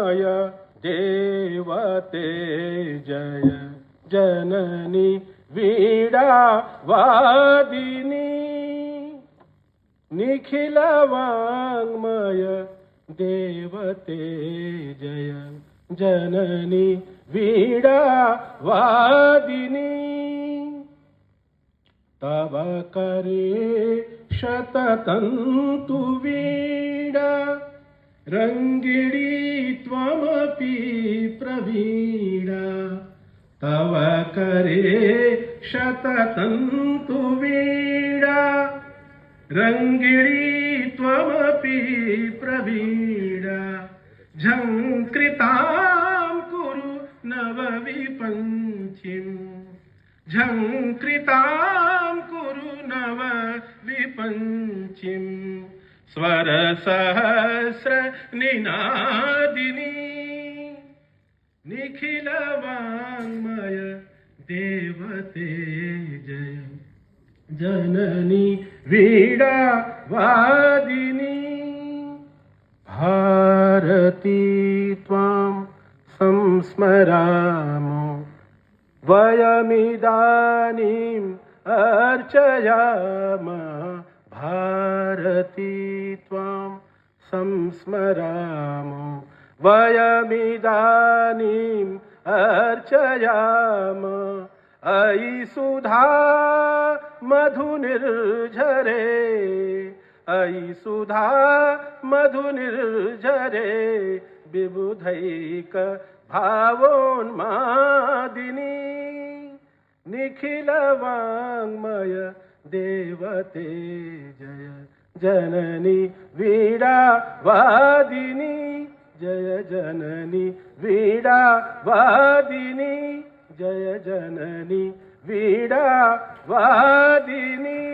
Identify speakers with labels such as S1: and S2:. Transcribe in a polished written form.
S1: वाङ्मय देवते जय जननी वीणा वादिनी निखिल वाङ्मय देवते जय जननी वीणा वादिनी तव करे शततन्तु वीणा रङ्गिणी त्वमपि प्रवीणा तव करे शततन्तु वीणा रङ्गिणी त्वमपि प्रवीणा झङ्कृतां कुरु नवविपञ्चीम् झङ्कृतां कुरु नवविपञ्चीम् स्वरसहस्र निनादिनी निखिल वाङ्मय देवते जय जननी वीणा वादिनी भारती त्वां संस्मरामो वयमिदानीम् अर्चयामः भारती त्वां संस्मरामो वयमिदानीम् अर्चयामः अयि सुधा मधुनिर्झरे अयि सुधा मधुनिर्झरे विबुधैक भावोन्मादिनी निखिल वाङ्मय देवते जय जननी वीणा वादिनी जय जननी वीणा वादिनी जय जननी वीणा वादिनी।